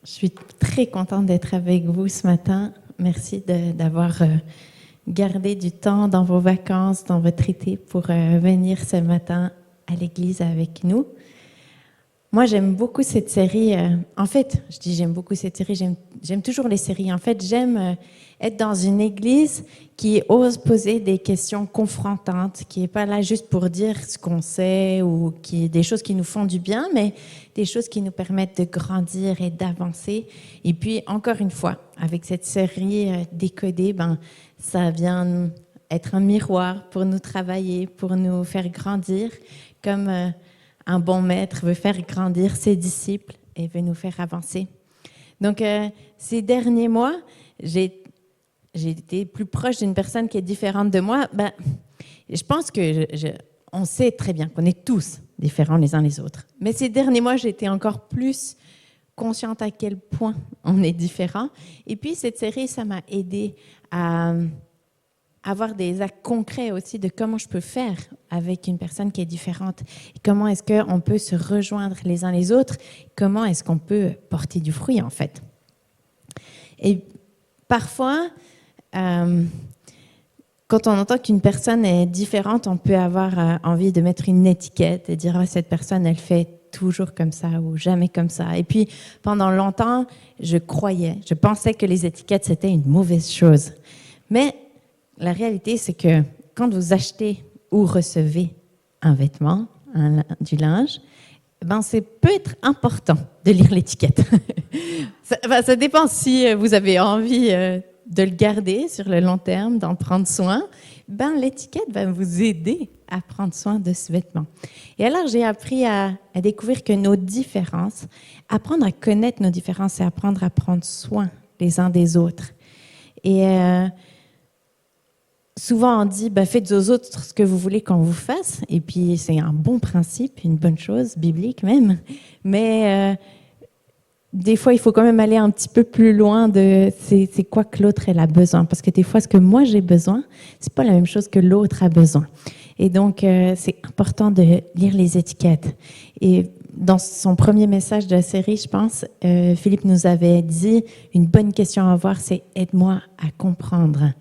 Je suis très contente d'être avec vous ce matin. Merci d'avoir gardé du temps dans vos vacances, dans votre été, pour venir ce matin à l'église avec nous. Moi, j'aime beaucoup cette série. En fait, je dis j'aime beaucoup cette série. J'aime toujours les séries. En fait, j'aime être dans une église qui ose poser des questions confrontantes, qui n'est pas là juste pour dire ce qu'on sait ou des choses qui nous font du bien, mais des choses qui nous permettent de grandir et d'avancer. Et puis, encore une fois, avec cette série décodée, ça vient être un miroir pour nous travailler, pour nous faire grandir, comme un bon maître veut faire grandir ses disciples et veut nous faire avancer. Donc, ces derniers mois, j'ai été plus proche d'une personne qui est différente de moi. Je pense que on sait très bien qu'on est tous différents les uns les autres. Mais ces derniers mois, j'ai été encore plus consciente à quel point on est différents. Et puis, cette série, ça m'a aidée à avoir des actes concrets aussi de comment je peux faire avec une personne qui est différente. Et comment est-ce qu'on peut se rejoindre les uns les autres? Comment est-ce qu'on peut porter du fruit, en fait? Et parfois, quand on entend qu'une personne est différente, on peut avoir envie de mettre une étiquette et dire « cette personne, elle fait toujours comme ça ou jamais comme ça ». Et puis, pendant longtemps, je pensais que les étiquettes, c'était une mauvaise chose. Mais la réalité, c'est que quand vous achetez ou recevez un vêtement, du linge, ça peut être important de lire l'étiquette. Ça dépend si vous avez envie de le garder sur le long terme, d'en prendre soin. L'étiquette va vous aider à prendre soin de ce vêtement. Et alors, j'ai appris à découvrir que nos différences, apprendre à connaître nos différences, c'est apprendre à prendre soin les uns des autres. Et souvent, on dit, faites aux autres ce que vous voulez qu'on vous fasse. Et puis, c'est un bon principe, une bonne chose, biblique même. Mais des fois, il faut quand même aller un petit peu plus loin de c'est quoi que l'autre elle a besoin. Parce que des fois, ce que moi j'ai besoin, c'est pas la même chose que l'autre a besoin. Et donc, c'est important de lire les étiquettes. Et dans son premier message de la série, je pense, Philippe nous avait dit, une bonne question à avoir, c'est « aide-moi à comprendre ».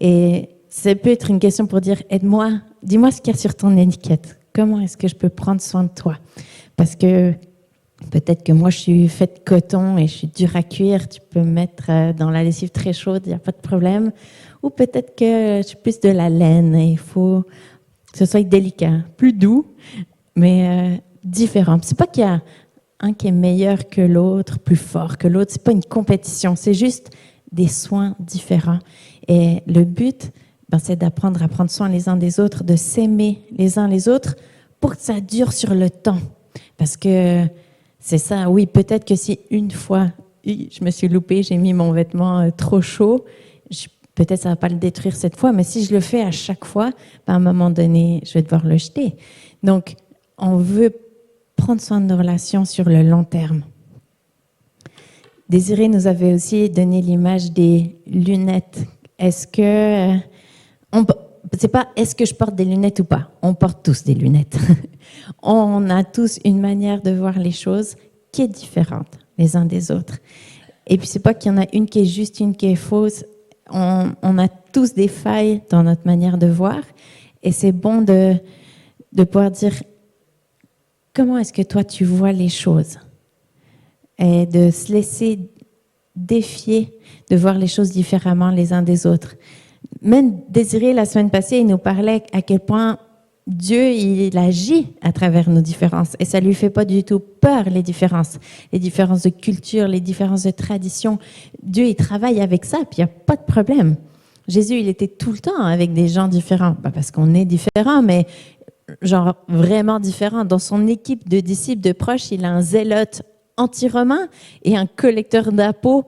Et ça peut être une question pour dire « aide-moi, dis-moi ce qu'il y a sur ton étiquette. Comment est-ce que je peux prendre soin de toi ?» Parce que peut-être que moi, je suis faite de coton et je suis dure à cuire. Tu peux me mettre dans la lessive très chaude, il n'y a pas de problème. Ou peut-être que je suis plus de la laine et il faut que ce soit délicat, plus doux, mais différent. C'est pas qu'il y a un qui est meilleur que l'autre, plus fort que l'autre. C'est pas une compétition, c'est juste des soins différents. Et le but, c'est d'apprendre à prendre soin les uns des autres, de s'aimer les uns les autres pour que ça dure sur le temps. Parce que c'est ça, oui, peut-être que si une fois, je me suis loupée, j'ai mis mon vêtement trop chaud, peut-être ça ne va pas le détruire cette fois, mais si je le fais à chaque fois, à un moment donné, je vais devoir le jeter. Donc, on veut prendre soin de nos relations sur le long terme. Désiré nous avait aussi donné l'image des lunettes. C'est pas est-ce que je porte des lunettes ou pas. On porte tous des lunettes. On a tous une manière de voir les choses qui est différente les uns des autres. Et puis c'est pas qu'il y en a une qui est juste, une qui est fausse. On a tous des failles dans notre manière de voir. Et c'est bon de pouvoir dire comment est-ce que toi tu vois les choses. Et de se laisser défier de voir les choses différemment les uns des autres. Même Désiré, la semaine passée, il nous parlait à quel point Dieu, il agit à travers nos différences. Et ça lui fait pas du tout peur, les différences de culture, les différences de tradition. Dieu, il travaille avec ça, puis il n'y a pas de problème. Jésus, il était tout le temps avec des gens différents. Parce qu'on est différents, mais genre vraiment différents. Dans son équipe de disciples, de proches, il a un zélote anti-romain et un collecteur d'impôts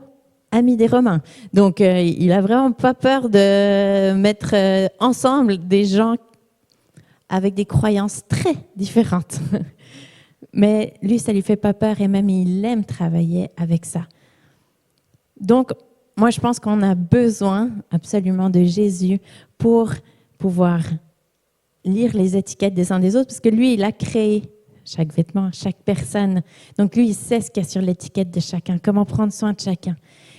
ami des Romains. Donc, il n'a vraiment pas peur de mettre ensemble des gens avec des croyances très différentes. Mais lui, ça ne lui fait pas peur et même il aime travailler avec ça. Donc, moi, je pense qu'on a besoin absolument de Jésus pour pouvoir lire les étiquettes des uns des autres parce que lui, il a créé chaque vêtement, chaque personne. Donc lui, il sait ce qu'il y a sur l'étiquette de chacun, comment prendre soin de chacun.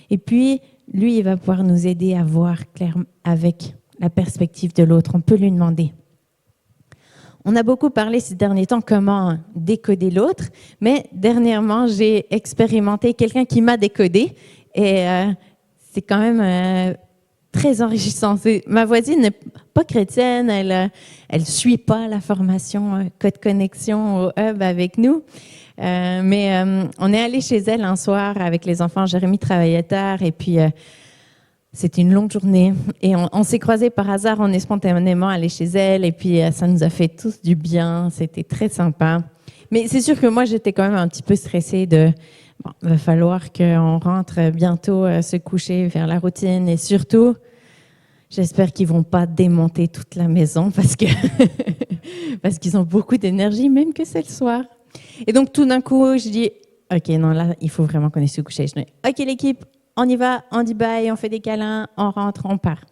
Et puis, lui, il va pouvoir nous aider à voir clair avec la perspective de l'autre. On peut lui demander. On a beaucoup parlé ces derniers temps comment décoder l'autre, mais dernièrement, j'ai expérimenté quelqu'un qui m'a décodé et c'est quand même très enrichissant. Ma voisine n'est pas chrétienne, elle suit pas la formation Code Connexion au Hub avec nous, mais on est allé chez elle un soir avec les enfants. Jérémy travaillait tard et puis c'était une longue journée et on s'est croisés par hasard, on est spontanément allés chez elle et puis ça nous a fait tous du bien, c'était très sympa. Mais c'est sûr que moi j'étais quand même un petit peu stressée il va falloir qu'on rentre bientôt se coucher, faire la routine et surtout, j'espère qu'ils vont pas démonter toute la maison parce qu'ils ont beaucoup d'énergie, même que c'est le soir. Et donc tout d'un coup, je dis, ok, non là, il faut vraiment qu'on ait se coucher. Je dis, ok l'équipe, on y va, on dit bye, on fait des câlins, on rentre, on part.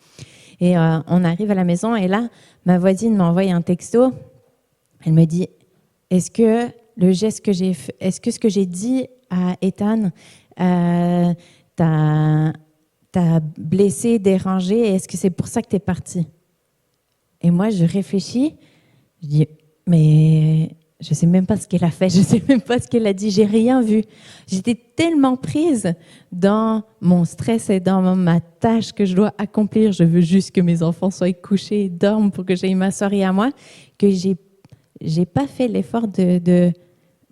Et on arrive à la maison et là, ma voisine m'a envoyé un texto. Elle me dit, est-ce que ce que j'ai dit à Ethan t'a blessé, dérangé, et est-ce que c'est pour ça que t'es parti? Et moi, je réfléchis, je dis, mais je sais même pas ce qu'elle a fait, je sais même pas ce qu'elle a dit, j'ai rien vu. J'étais tellement prise dans mon stress et dans ma tâche que je dois accomplir. Je veux juste que mes enfants soient couchés et dorment pour que j'aille ma soirée à moi, que j'ai pas fait l'effort de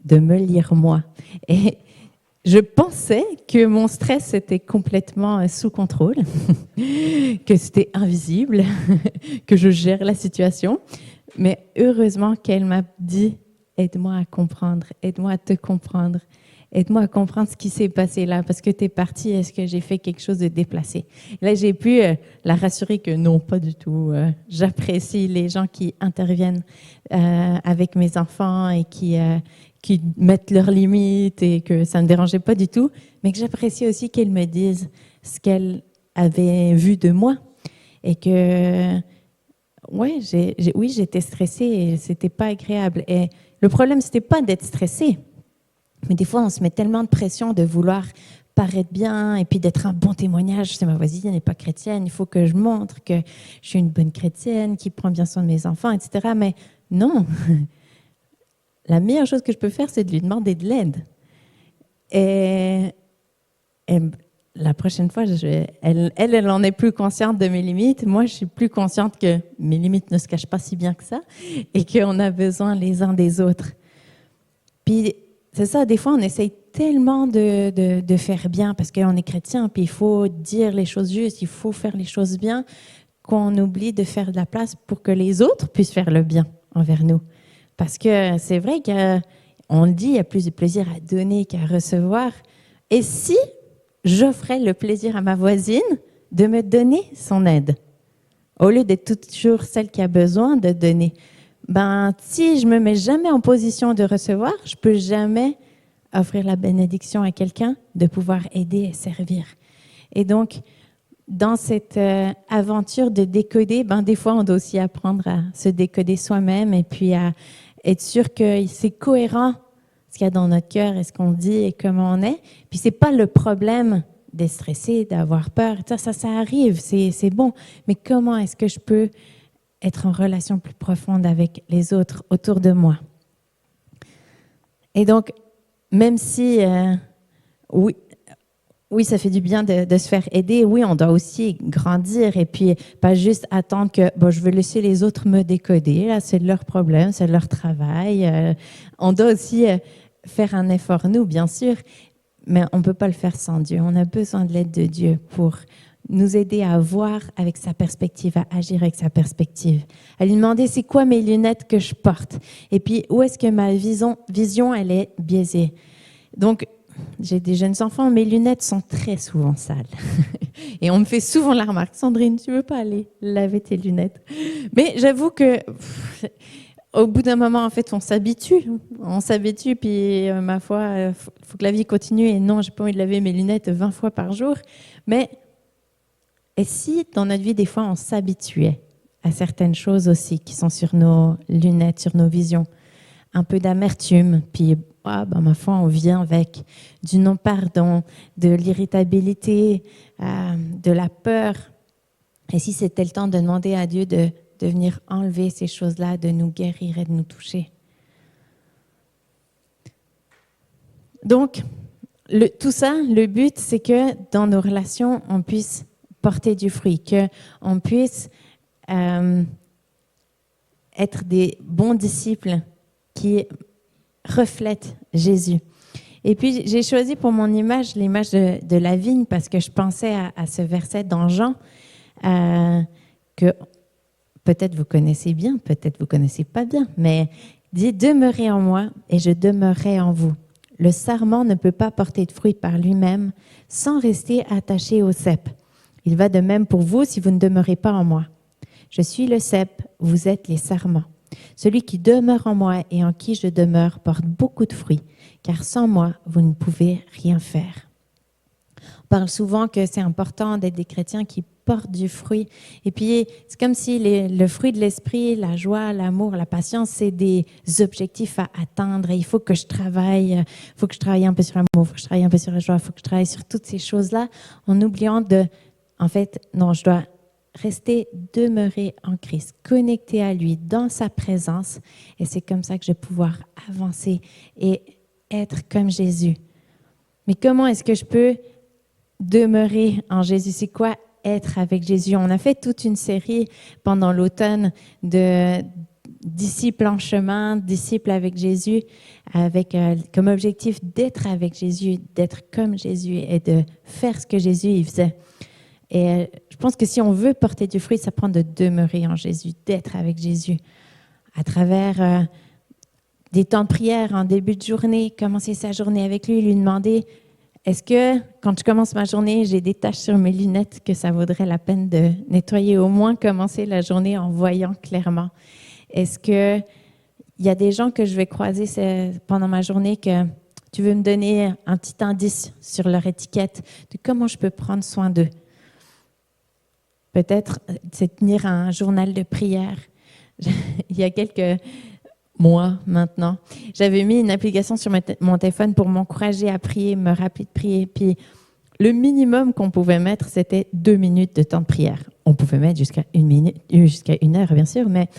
me lire moi. Et je pensais que mon stress était complètement sous contrôle, que c'était invisible, que je gère la situation. Mais heureusement qu'elle m'a dit « Aide-moi à comprendre, aide-moi à te comprendre, aide-moi à comprendre ce qui s'est passé là, parce que tu es parti, est-ce que j'ai fait quelque chose de déplacé ?» Là, j'ai pu la rassurer que non, pas du tout. J'apprécie les gens qui interviennent avec mes enfants et qui mettent leurs limites et que ça ne me dérangeait pas du tout, mais que j'apprécie aussi qu'elles me disent ce qu'elles avaient vu de moi et que oui, j'étais stressée et c'était pas agréable. Et le problème, c'était pas d'être stressée, mais des fois, on se met tellement de pression de vouloir paraître bien et puis d'être un bon témoignage. C'est ma voisine, elle n'est pas chrétienne, il faut que je montre que je suis une bonne chrétienne, qui prend bien soin de mes enfants, etc. Mais non, la meilleure chose que je peux faire, c'est de lui demander de l'aide. Et la prochaine fois, elle en est plus consciente de mes limites. Moi, je suis plus consciente que mes limites ne se cachent pas si bien que ça et qu'on a besoin les uns des autres. Puis, c'est ça, des fois, on essaye tellement de faire bien parce qu'on est chrétien, puis il faut dire les choses justes, il faut faire les choses bien, qu'on oublie de faire de la place pour que les autres puissent faire le bien envers nous. Parce que c'est vrai qu'on le dit, il y a plus de plaisir à donner qu'à recevoir. Et si j'offrais le plaisir à ma voisine de me donner son aide, au lieu d'être toujours celle qui a besoin de donner, si je me mets jamais en position de recevoir, je peux jamais offrir la bénédiction à quelqu'un de pouvoir aider et servir. Et donc, dans cette aventure de décoder, des fois, on doit aussi apprendre à se décoder soi-même et puis à être sûr que c'est cohérent ce qu'il y a dans notre cœur et ce qu'on dit et comment on est. Puis c'est pas le problème d'être stressé, d'avoir peur. Ça arrive, c'est bon. Mais comment est-ce que je peux être en relation plus profonde avec les autres autour de moi? Et donc, même si, oui, ça fait du bien de se faire aider. Oui, on doit aussi grandir et puis pas juste attendre que je veux laisser les autres me décoder. Là, c'est leur problème, c'est leur travail. On doit aussi faire un effort, nous, bien sûr, mais on ne peut pas le faire sans Dieu. On a besoin de l'aide de Dieu pour nous aider à voir avec sa perspective, à agir avec sa perspective. À lui demander, c'est quoi mes lunettes que je porte? Et puis, où est-ce que ma vision elle est biaisée? Donc, j'ai des jeunes enfants, mes lunettes sont très souvent sales. Et on me fait souvent la remarque, Sandrine, tu veux pas aller laver tes lunettes? Mais j'avoue que au bout d'un moment, en fait, on s'habitue. On s'habitue, puis ma foi, faut que la vie continue. Et non, j'ai pas envie de laver mes lunettes 20 fois par jour. Mais et si, dans notre vie, des fois, on s'habituait à certaines choses aussi qui sont sur nos lunettes, sur nos visions, un peu d'amertume, puis ma foi, on vient avec du non-pardon, de l'irritabilité, de la peur. Et si c'était le temps de demander à Dieu de venir enlever ces choses-là, de nous guérir et de nous toucher. Donc, tout ça, le but, c'est que dans nos relations, on puisse porter du fruit, qu'on puisse être des bons disciples qui reflètent Jésus. Et puis, j'ai choisi pour mon image l'image de la vigne parce que je pensais à ce verset dans Jean que peut-être vous connaissez bien, peut-être vous ne connaissez pas bien, mais dit « Demeurez en moi et je demeurerai en vous ». Le sarment ne peut pas porter de fruit par lui-même sans rester attaché au cep. Il va de même pour vous si vous ne demeurez pas en moi. Je suis le cep, vous êtes les sarments. Celui qui demeure en moi et en qui je demeure porte beaucoup de fruits, car sans moi, vous ne pouvez rien faire. On parle souvent que c'est important d'être des chrétiens qui portent du fruit. Et puis, c'est comme si le fruit de l'esprit, la joie, l'amour, la patience, c'est des objectifs à atteindre. Et il faut que je travaille, un peu sur l'amour, il faut que je travaille un peu sur la joie, il faut que je travaille sur toutes ces choses-là, en oubliant je dois rester demeuré en Christ, connecté à lui, dans sa présence. Et c'est comme ça que je vais pouvoir avancer et être comme Jésus. Mais comment est-ce que je peux demeurer en Jésus? C'est quoi être avec Jésus? On a fait toute une série pendant l'automne de disciples en chemin, disciples avec Jésus, avec comme objectif d'être avec Jésus, d'être comme Jésus et de faire ce que Jésus il faisait. Et je pense que si on veut porter du fruit, ça prend de demeurer en Jésus, d'être avec Jésus à travers des temps de prière en début de journée, commencer sa journée avec lui demander est-ce que quand je commence ma journée, j'ai des taches sur mes lunettes que ça vaudrait la peine de nettoyer, au moins commencer la journée en voyant clairement? Est-ce qu'il y a des gens que je vais croiser pendant ma journée que tu veux me donner un petit indice sur leur étiquette de comment je peux prendre soin d'eux? Peut-être c'est tenir un journal de prière. Il y a quelques mois maintenant, j'avais mis une application sur mon téléphone pour m'encourager à prier, me rappeler de prier. Puis le minimum qu'on pouvait mettre, c'était 2 minutes de temps de prière. On pouvait mettre jusqu'à 1 minute, jusqu'à 1 heure, bien sûr, mais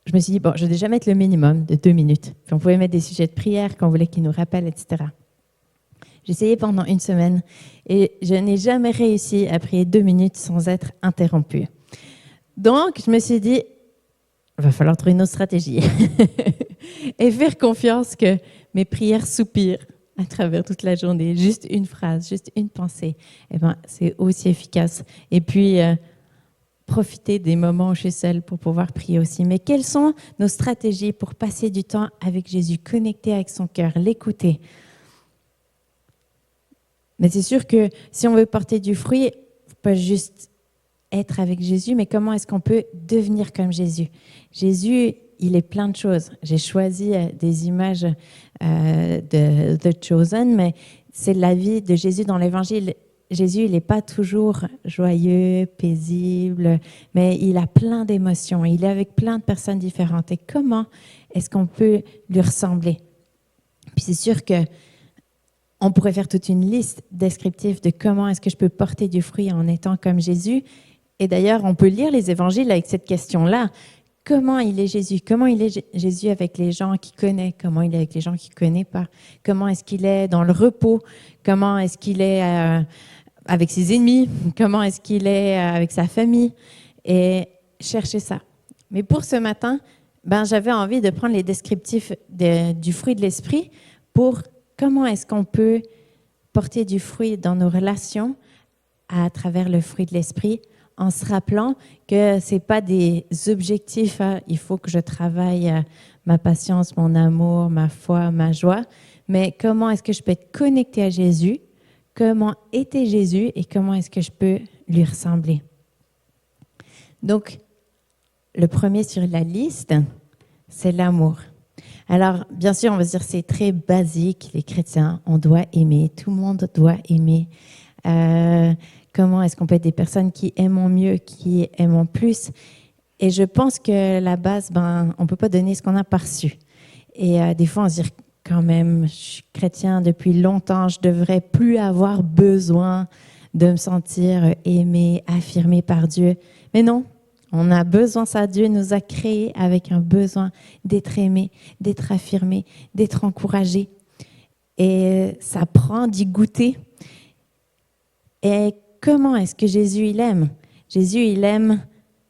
je me suis dit, je vais déjà mettre le minimum de 2 minutes. Puis on pouvait mettre des sujets de prière qu'on voulait qu'ils nous rappellent, etc. J'ai essayé pendant 1 semaine et je n'ai jamais réussi à prier 2 minutes sans être interrompue. Donc, je me suis dit, il va falloir trouver une autre stratégie et faire confiance que mes prières soupirent à travers toute la journée. Juste une phrase, juste une pensée, c'est aussi efficace. Et puis, profiter des moments où je suis seule pour pouvoir prier aussi. Mais quelles sont nos stratégies pour passer du temps avec Jésus, connecter avec son cœur, l'écouter? Mais c'est sûr que si on veut porter du fruit, il ne faut pas juste être avec Jésus, mais comment est-ce qu'on peut devenir comme Jésus? Jésus, il est plein de choses. J'ai choisi des images de The Chosen, mais c'est la vie de Jésus dans l'Évangile. Jésus, il n'est pas toujours joyeux, paisible, mais il a plein d'émotions. Il est avec plein de personnes différentes. Et comment est-ce qu'on peut lui ressembler? Puis c'est sûr que on pourrait faire toute une liste descriptive de comment est-ce que je peux porter du fruit en étant comme Jésus. Et d'ailleurs, on peut lire les évangiles avec cette question-là. Comment il est Jésus? Comment il est Jésus avec les gens qu'il connaît? Comment il est avec les gens qu'il ne connaît pas? Comment est-ce qu'il est dans le repos? Comment est-ce qu'il est avec ses ennemis? Comment est-ce qu'il est avec sa famille? Et chercher ça. Mais pour ce matin, j'avais envie de prendre les descriptifs du fruit de l'esprit pour comment est-ce qu'on peut porter du fruit dans nos relations à travers le fruit de l'esprit en se rappelant que ce n'est pas des objectifs, il faut que je travaille ma patience, mon amour, ma foi, ma joie, mais comment est-ce que je peux être connecté à Jésus, comment était Jésus et comment est-ce que je peux lui ressembler. Donc, le premier sur la liste, c'est l'amour. Alors, bien sûr, on va se dire c'est très basique, les chrétiens, on doit aimer, tout le monde doit aimer. Comment est-ce qu'on peut être des personnes qui aiment mieux, qui aiment plus? Et je pense que la base, on ne peut pas donner ce qu'on n'a pas reçu. Et des fois, on se dit quand même, je suis chrétien depuis longtemps, je devrais plus avoir besoin de me sentir aimé, affirmé par Dieu. Mais non, on a besoin, ça. Dieu nous a créés avec un besoin d'être aimé, d'être affirmé, d'être encouragé. Et ça prend d'y goûter. Et comment est-ce que Jésus, il aime? Jésus, il aime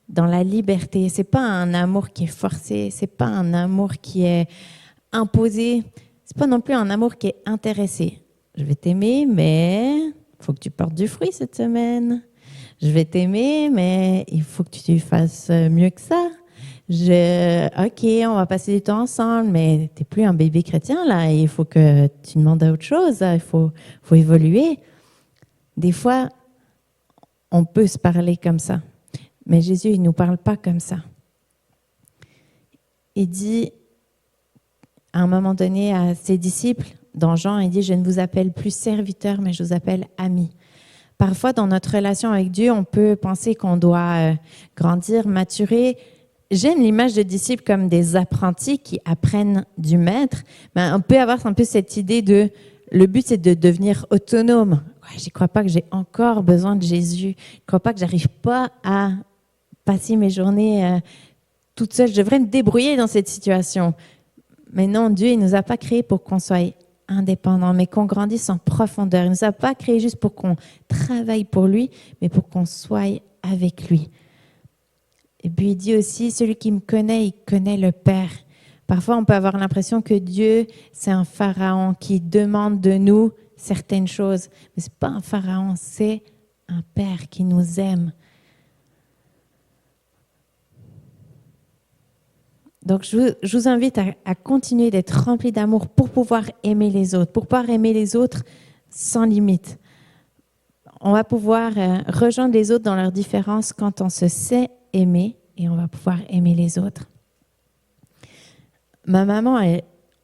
dans la liberté. C'est pas un amour qui est forcé, c'est pas un amour qui est imposé, c'est pas non plus un amour qui est intéressé. Je vais t'aimer, mais il faut que tu portes du fruit cette semaine. Je vais t'aimer, mais il faut que tu fasses mieux que ça. Ok, on va passer du temps ensemble, mais t'es plus un bébé chrétien là. Il faut que tu demandes à autre chose. Il faut évoluer. Des fois, on peut se parler comme ça, mais Jésus, il nous parle pas comme ça. Il dit, à un moment donné, à ses disciples, dans Jean, il dit, je ne vous appelle plus serviteurs, mais je vous appelle amis. Parfois, dans notre relation avec Dieu, on peut penser qu'on doit grandir, maturer. J'aime l'image de disciples comme des apprentis qui apprennent du maître. Mais on peut avoir un peu cette idée de, le but, c'est de devenir autonome. Ouais, je ne crois pas que j'ai encore besoin de Jésus. Je ne crois pas que j'arrive pas à passer mes journées toute seule. Je devrais me débrouiller dans cette situation. Mais non, Dieu, il ne nous a pas créés pour qu'on soit indépendant, mais qu'on grandisse en profondeur. Il ne nous a pas créé juste pour qu'on travaille pour lui, mais pour qu'on soit avec lui. Et puis il dit aussi, celui qui me connaît, il connaît le Père. Parfois, on peut avoir l'impression que Dieu, c'est un pharaon qui demande de nous certaines choses. Mais ce n'est pas un pharaon, c'est un Père qui nous aime. Donc, je vous invite à continuer d'être rempli d'amour pour pouvoir aimer les autres, pour pouvoir aimer les autres sans limite. On va pouvoir rejoindre les autres dans leurs différences quand on se sait aimer et on va pouvoir aimer les autres. Ma maman,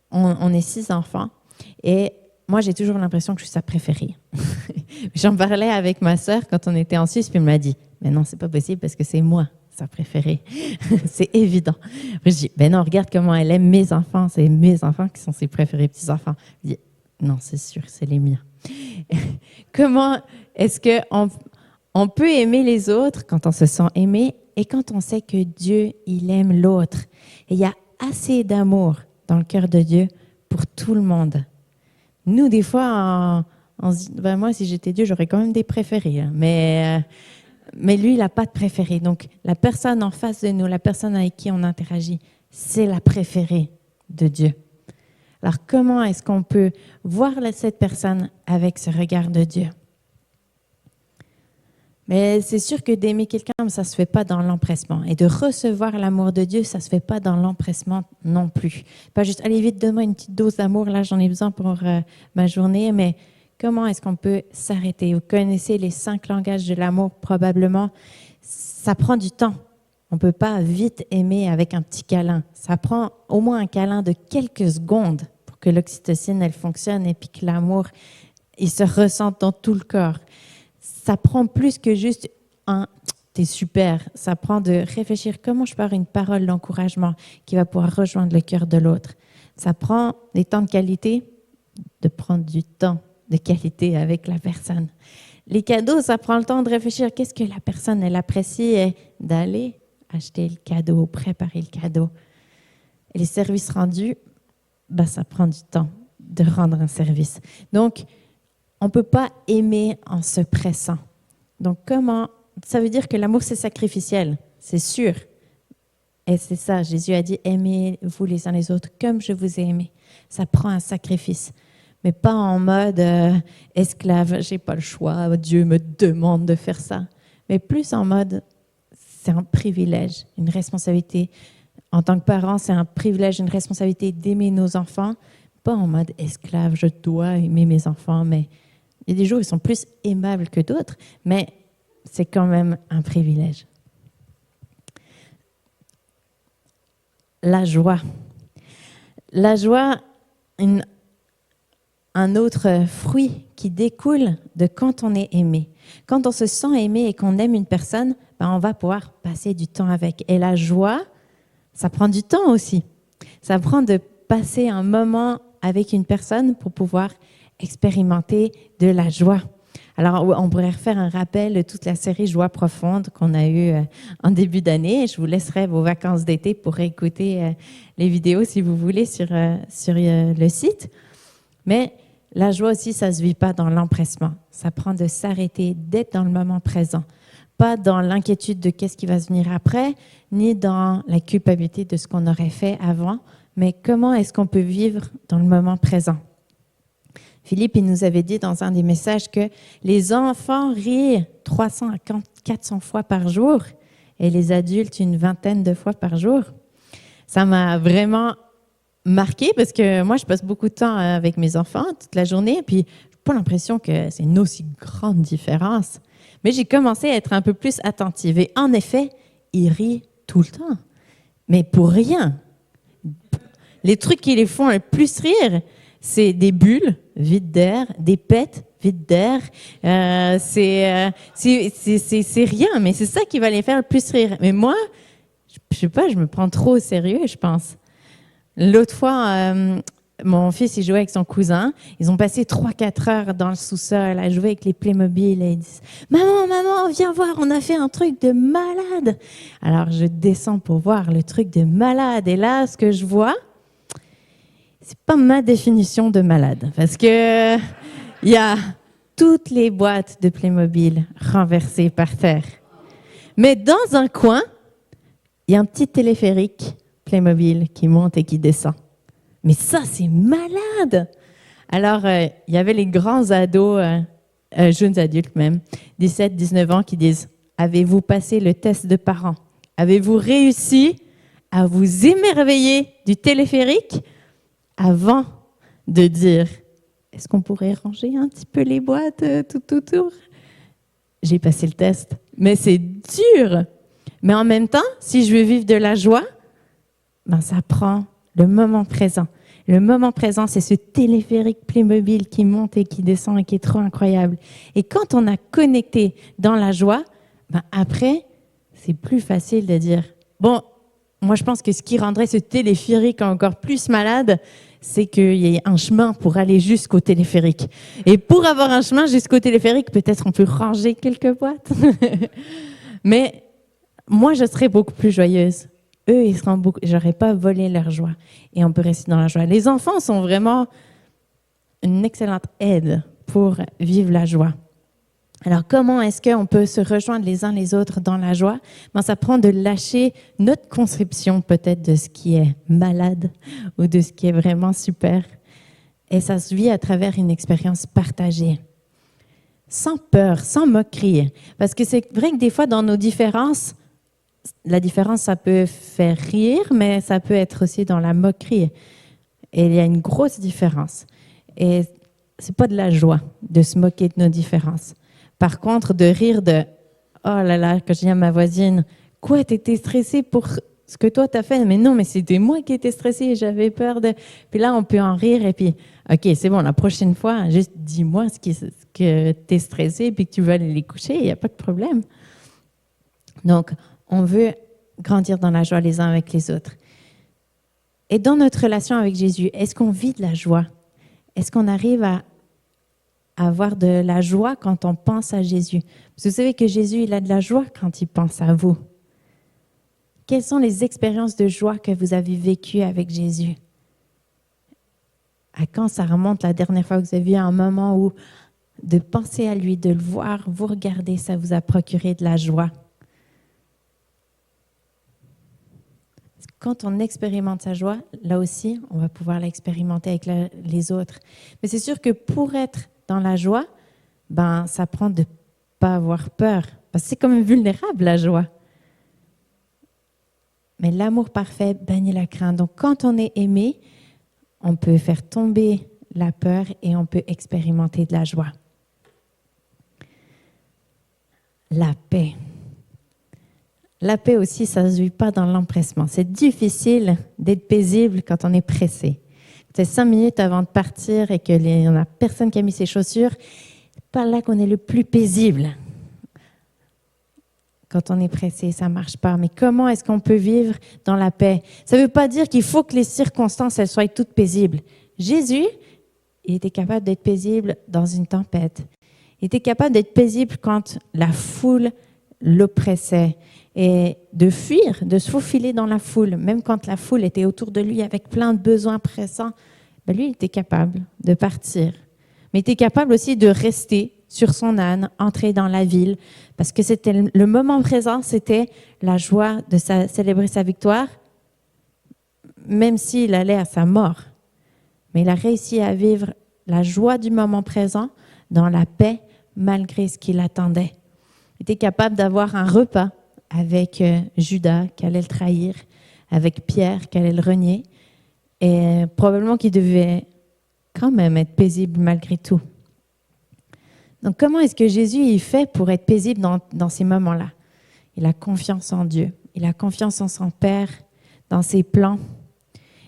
on est 6 enfants et moi, j'ai toujours l'impression que je suis sa préférée. J'en parlais avec ma sœur quand on était en Suisse, puis elle m'a dit « Mais non, c'est pas possible parce que c'est moi. » sa préférée. C'est évident. Après, je dis, ben non, regarde comment elle aime mes enfants. C'est mes enfants qui sont ses préférés petits-enfants. Je dis, non, c'est sûr, c'est les miens. Comment est-ce qu'on peut aimer les autres quand on se sent aimé et quand on sait que Dieu, il aime l'autre? Et il y a assez d'amour dans le cœur de Dieu pour tout le monde. Nous, des fois, on se dit, ben moi, si j'étais Dieu, j'aurais quand même des préférés. Hein. Mais lui, il n'a pas de préféré. Donc, la personne en face de nous, la personne avec qui on interagit, c'est la préférée de Dieu. Alors, comment est-ce qu'on peut voir cette personne avec ce regard de Dieu? Mais c'est sûr que d'aimer quelqu'un, ça ne se fait pas dans l'empressement. Et de recevoir l'amour de Dieu, ça ne se fait pas dans l'empressement non plus. Pas juste, allez vite, donne-moi une petite dose d'amour, là, j'en ai besoin pour ma journée, mais comment est-ce qu'on peut s'arrêter? Vous connaissez les 5 langages de l'amour probablement. Ça prend du temps. On ne peut pas vite aimer avec un petit câlin. Ça prend au moins un câlin de quelques secondes pour que l'oxytocine, elle fonctionne et puis que l'amour, il se ressente dans tout le corps. Ça prend plus que juste un « t'es super ». Ça prend de réfléchir comment je peux avoir une parole d'encouragement qui va pouvoir rejoindre le cœur de l'autre. Ça prend des temps de qualité, de prendre du temps de qualité avec la personne. Les cadeaux, ça prend le temps de réfléchir. Qu'est-ce que la personne, elle apprécie et d'aller acheter le cadeau, préparer le cadeau. Et les services rendus, ça prend du temps de rendre un service. Donc, on ne peut pas aimer en se pressant. Donc, comment? Ça veut dire que l'amour, c'est sacrificiel, c'est sûr. Et c'est ça, Jésus a dit, aimez-vous les uns les autres comme je vous ai aimé. Ça prend un sacrifice. Mais pas en mode esclave, j'ai pas le choix, Dieu me demande de faire ça. Mais plus en mode, c'est un privilège, une responsabilité. En tant que parent, c'est un privilège, une responsabilité d'aimer nos enfants. Pas en mode esclave, je dois aimer mes enfants, mais il y a des jours où ils sont plus aimables que d'autres, mais c'est quand même un privilège. La joie. La joie, un autre fruit qui découle de quand on est aimé. Quand on se sent aimé et qu'on aime une personne, on va pouvoir passer du temps avec. Et la joie, ça prend du temps aussi. Ça prend de passer un moment avec une personne pour pouvoir expérimenter de la joie. Alors, on pourrait refaire un rappel de toute la série Joie profonde qu'on a eue en début d'année. Je vous laisserai vos vacances d'été pour écouter les vidéos si vous voulez sur le site. Mais la joie aussi, ça ne se vit pas dans l'empressement. Ça prend de s'arrêter, d'être dans le moment présent. Pas dans l'inquiétude de qu'est-ce qui va se venir après, ni dans la culpabilité de ce qu'on aurait fait avant, mais comment est-ce qu'on peut vivre dans le moment présent. Philippe, il nous avait dit dans un des messages que les enfants rient 300 à 400 fois par jour et les adultes une vingtaine de fois par jour. Ça m'a vraiment marqué parce que moi, je passe beaucoup de temps avec mes enfants toute la journée, puis je n'ai pas l'impression que c'est une aussi grande différence. Mais j'ai commencé à être un peu plus attentive. Et en effet, ils rient tout le temps, mais pour rien. Les trucs qui les font le plus rire, c'est des bulles vides d'air, des pets vides d'air. C'est rien, mais c'est ça qui va les faire le plus rire. Mais moi, je sais pas, je me prends trop au sérieux, je pense. L'autre fois, mon fils, il jouait avec son cousin. Ils ont passé 3-4 heures dans le sous-sol à jouer avec les Playmobil. Et ils disent « Maman, viens voir, on a fait un truc de malade !» Alors, je descends pour voir le truc de malade. Et là, ce que je vois, c'est pas ma définition de malade. Parce que il y a toutes les boîtes de Playmobil renversées par terre. Mais dans un coin, il y a un petit téléphérique Playmobil qui monte et qui descend. Mais ça, c'est malade! Alors, il y avait les grands ados, jeunes adultes même, 17, 19 ans, qui disent « Avez-vous passé le test de parents? Avez-vous réussi à vous émerveiller du téléphérique avant de dire « Est-ce qu'on pourrait ranger un petit peu les boîtes tout autour? » J'ai passé le test, mais c'est dur! Mais en même temps, si je veux vivre de la joie, ben ça prend le moment présent. Le moment présent, c'est ce téléphérique Playmobil qui monte et qui descend et qui est trop incroyable. Et quand on a connecté dans la joie, ben après, c'est plus facile de dire « Bon, moi je pense que ce qui rendrait ce téléphérique encore plus malade, c'est qu'il y ait un chemin pour aller jusqu'au téléphérique. Et pour avoir un chemin jusqu'au téléphérique, peut-être on peut ranger quelques boîtes. » Mais moi, je serais beaucoup plus joyeuse. Eux, j'aurais pas volé leur joie. Et on peut rester dans la joie. Les enfants sont vraiment une excellente aide pour vivre la joie. Alors, comment est-ce qu'on peut se rejoindre les uns les autres dans la joie? Ben, ça prend de lâcher notre conception peut-être de ce qui est malade ou de ce qui est vraiment super. Et ça se vit à travers une expérience partagée. Sans peur, sans moquerie. Parce que c'est vrai que des fois, dans nos différences, la différence, ça peut faire rire, mais ça peut être aussi dans la moquerie. Et il y a une grosse différence. Et c'est pas de la joie de se moquer de nos différences. Par contre, de rire de « Oh là là, quand je dis à ma voisine, quoi, t'étais stressée pour ce que toi t'as fait? Mais non, mais c'était moi qui étais stressée, j'avais peur de... » Puis là, on peut en rire et puis « OK, c'est bon, la prochaine fois, juste dis-moi que t'es stressée puis que tu veux aller les coucher, il n'y a pas de problème. » Donc, on veut grandir dans la joie les uns avec les autres. Et dans notre relation avec Jésus, est-ce qu'on vit de la joie? Est-ce qu'on arrive à avoir de la joie quand on pense à Jésus? Parce que vous savez que Jésus, il a de la joie quand il pense à vous. Quelles sont les expériences de joie que vous avez vécues avec Jésus? À quand ça remonte la dernière fois que vous avez eu un moment où de penser à lui, de le voir, vous regarder, ça vous a procuré de la joie? Quand on expérimente sa joie, là aussi, on va pouvoir l'expérimenter avec les autres. Mais c'est sûr que pour être dans la joie, ben, ça prend de ne pas avoir peur. Parce que c'est quand même vulnérable, la joie. Mais l'amour parfait bannit la crainte. Donc, quand on est aimé, on peut faire tomber la peur et on peut expérimenter de la joie. La paix. La paix aussi, ça ne se vit pas dans l'empressement. C'est difficile d'être paisible quand on est pressé. C'est 5 minutes avant de partir et qu'il n'y a personne qui a mis ses chaussures. C'est pas là qu'on est le plus paisible. Quand on est pressé, ça ne marche pas. Mais comment est-ce qu'on peut vivre dans la paix? Ça ne veut pas dire qu'il faut que les circonstances elles soient toutes paisibles. Jésus, il était capable d'être paisible dans une tempête. Il était capable d'être paisible quand la foule l'oppressait et de fuir, de se faufiler dans la foule. Même quand la foule était autour de lui avec plein de besoins pressants, lui, il était capable de partir. Mais il était capable aussi de rester sur son âne, entrer dans la ville, parce que c'était le moment présent, c'était la joie de célébrer sa victoire, même s'il allait à sa mort. Mais il a réussi à vivre la joie du moment présent dans la paix, malgré ce qui l'attendait. Il était capable d'avoir un repas avec Judas, qui allait le trahir, avec Pierre, qui allait le renier, et probablement qu'il devait quand même être paisible malgré tout. Donc, comment est-ce que Jésus il fait pour être paisible dans ces moments-là? Il a confiance en Dieu, il a confiance en son Père, dans ses plans,